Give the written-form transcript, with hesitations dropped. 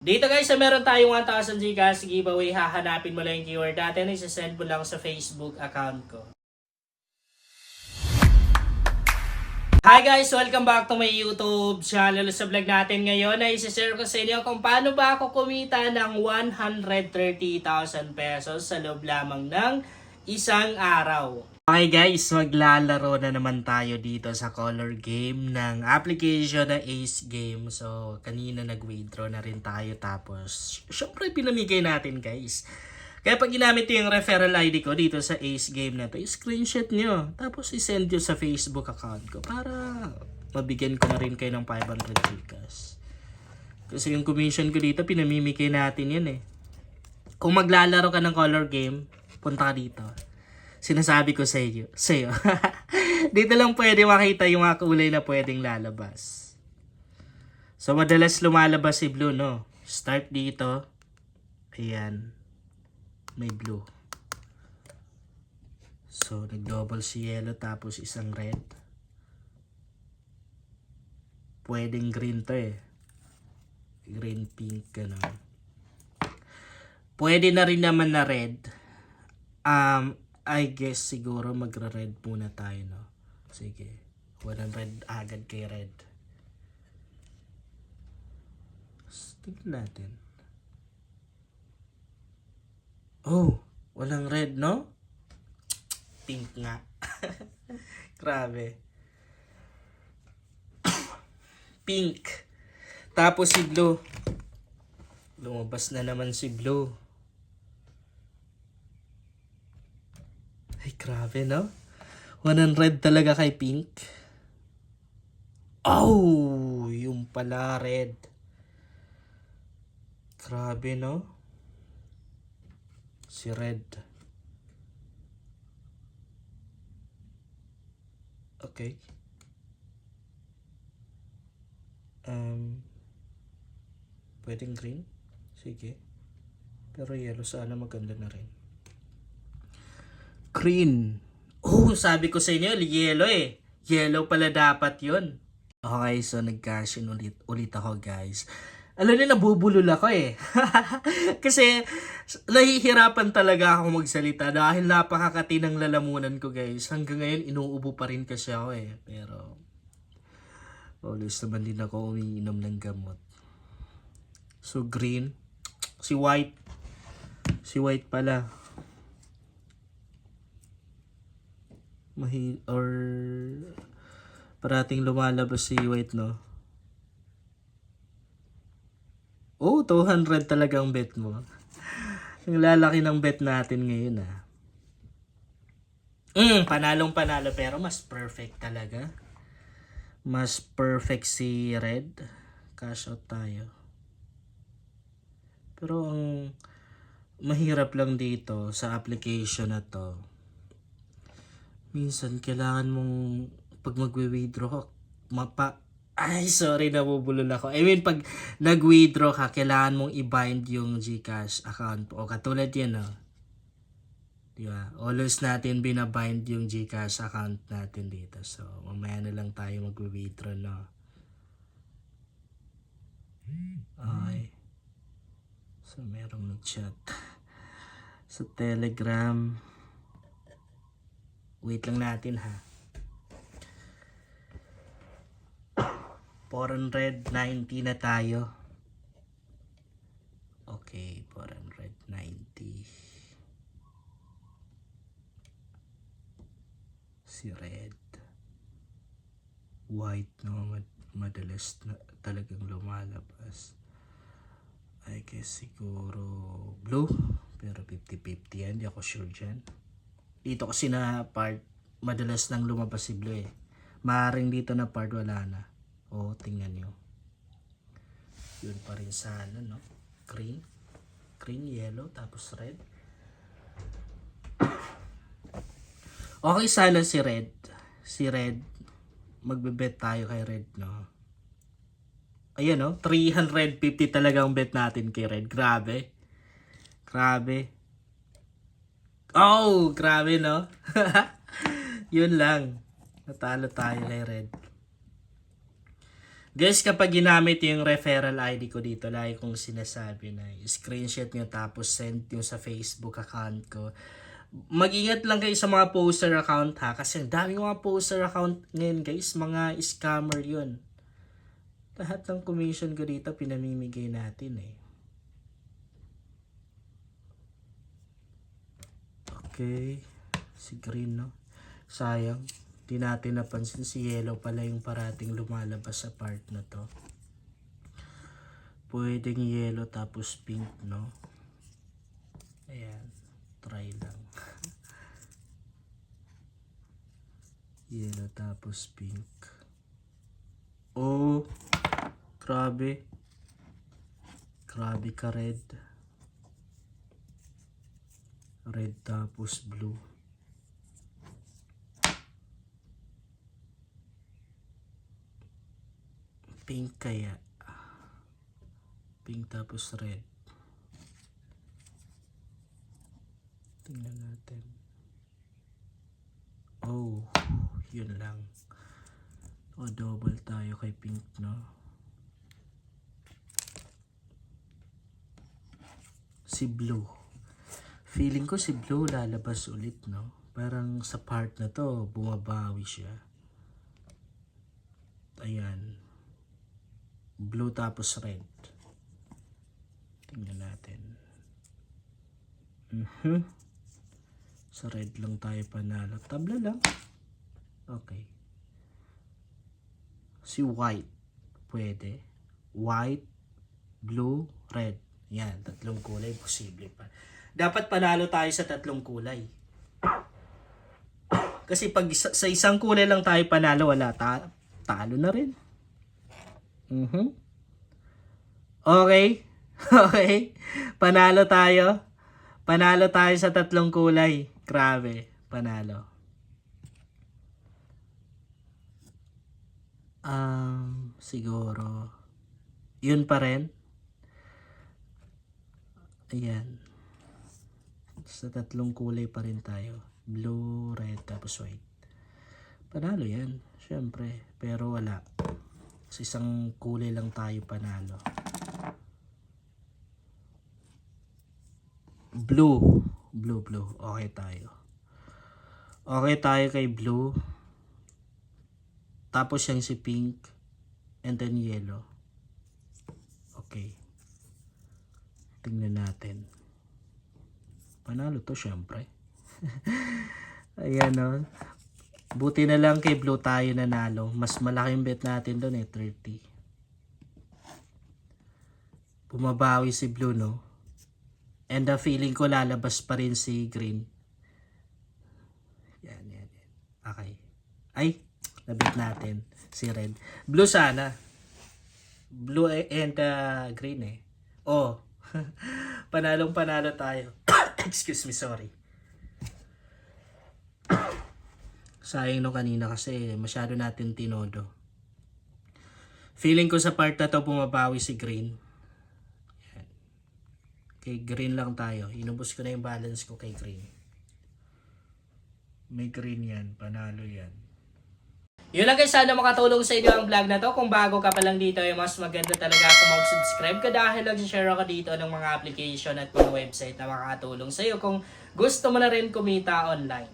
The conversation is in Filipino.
Dito guys, meron tayong 1,000 Gcash giveaway. Hahanapin mo lang yung keyword natin. Isasend mo lang sa Facebook account ko. Hi guys! Welcome back to my YouTube channel. Sa vlog natin ngayon ay isashare ko sa inyo kung paano ba ako kumita ng 130,000 pesos sa loob lamang ng isang araw. Okay guys, maglalaro na naman tayo dito sa color game ng application na Ace Game. So, kanina nag-withdraw na rin tayo tapos syempre pinamigay natin guys. Kaya pag ginamit yung referral ID ko dito sa Ace Game na to, screenshot nyo. Tapos isend nyo sa Facebook account ko para mabigyan ko na rin kayo ng 500 Gcash. Kasi yung commission ko dito, pinamimigay natin yan eh. Kung maglalaro ka ng color game, punta ka dito. Sinasabi ko sa iyo. Dito lang pwede makita yung mga kulay na pwedeng lalabas. So, madalas lumalabas si blue, no? Start dito. Ayan. May blue. So, nag-double si yellow tapos isang red. Pwedeng green to eh. Green, pink, gano'n. Pwede na rin naman na red. I guess siguro magra-red muna tayo, no? Sige. Walang red agad kay red. Tignan natin. Oh, walang red, no? Pink nga. Grabe. Pink. Tapos si blue. Lumabas na naman si blue. Ay, grabe, no? 100 talaga kay pink. Oh, yung pala red. Grabe, no? Si red. Okay. Pwedeng green? Sige. Pero yellow sana maganda na rin. Green. Oh, sabi ko sa inyo, yellow eh. Yellow pala dapat yun. Okay, so nag-cash in ulit ako guys. Alam niyo, nabubulol ako eh. Kasi nahihirapan talaga ako magsalita dahil napakakati ng lalamunan ko guys. Hanggang ngayon, inuubo pa rin kasi ako eh. Pero, always naman din ako umiinom ng gamot. So, green. Si white. Si white pala. Or parating lumalabas si white, no? Oh, 200 talagang bet mo. Ang lalaki ng bet natin ngayon, ah. Panalong panalo pero mas perfect talaga. Mas perfect si red. Cash out tayo. Pero ang mahirap lang dito sa application na to, minsan kailangan mong pag magwi-withdraw ka, nabubulol ako. I mean, pag nag-withdraw ka, kailangan mong i-bind yung Gcash account o katulad yan, no? Diba? Always natin binabind yung Gcash account natin dito. So, mamaya na lang tayo mag-withdraw, no? Okay. So, merong nag-chat sa Telegram. Wait lang natin ha. 490 na tayo. Okay, 490. Si red. White no, madalas na talagang lumalabas. I guess siguro blue. Pero 50-50 yan. Di ako sure dyan. Dito kasi na part, madalas nang lumabas si blue eh. Maaring dito na part wala na. O, tingnan nyo. Yun pa rin sana, no? Green. Green, yellow, tapos red. Okay sana si red. Si red. Magbe-bet tayo kay red, no? Ayan, no? 350 talagang bet natin kay red. Grabe. Grabe. Oh, grabe, no? Yun lang. Natalo tayo kay red. Guys, kapag ginamit yung referral ID ko dito, lagi kong sinasabi na screenshot nyo tapos send nyo sa Facebook account ko. Mag-ingat lang kayo sa mga poster account ha, kasi ang daming mga poster account ngayon guys, mga scammer yun. Lahat ng commission ko dito pinamimigay natin eh. Okay, si green no. Sayang, di natin napansin si yellow pala yung parating lumalabas sa part na to. Pwedeng yellow tapos pink no. Ayan, try lang. Yellow tapos pink. Oh, grabe. Grabe ka red. Red tapos blue. Pink kaya. Pink tapos red. Tingnan natin. Oh, yun lang. O double tayo kay pink no. Si blue. Feeling ko si blue lalabas ulit no. Parang sa part na to bumabawi siya. Ayan. Blue tapos red. Tingnan natin. Sa red lang tayo panalo. Tabla lang. Okay. Si white. Pwede. White, blue, red. Yan. Tatlong kulay. Posible pa. Dapat panalo tayo sa tatlong kulay. Kasi pag sa isang kulay lang tayo panalo, wala. Talo na rin. Okay. Okay. Panalo tayo. Panalo tayo sa tatlong kulay. Grabe. Panalo. Siguro. Yun pa rin. Ayan. Sa tatlong kulay pa rin tayo. Blue, red, tapos white. Panalo yan. Syempre. Pero wala. Sa isang kulay lang tayo panalo. Blue. Blue. Okay tayo. Okay tayo kay blue. Tapos yung si pink. And then yellow. Okay. Tingnan natin. Panalo to syempre. Ayan o. Buti na lang kay blue tayo nanalo. Mas malaking bet natin doon eh. 30. Bumabawi si blue no. And the feeling ko lalabas pa rin si green. Yan. Okay. Ay, nabit natin si red. Blue sana. Blue and green eh. Oh. Panalo tayo. Excuse me, sorry. Sayang no kanina kasi masyado natin tinodo. Feeling ko sa part na to bumabawi si green. Yan. Kay green lang tayo. Inubos ko na yung balance ko kay green. May green yan. Panalo yan. Yun lang guys, sana makatulong sa inyo ang vlog na to. Kung bago ka pa lang dito, ay mas maganda talaga kung mag-subscribe ka dahil mag-share ako dito ng mga application at mga website na makakatulong sa iyo kung gusto mo na rin kumita online.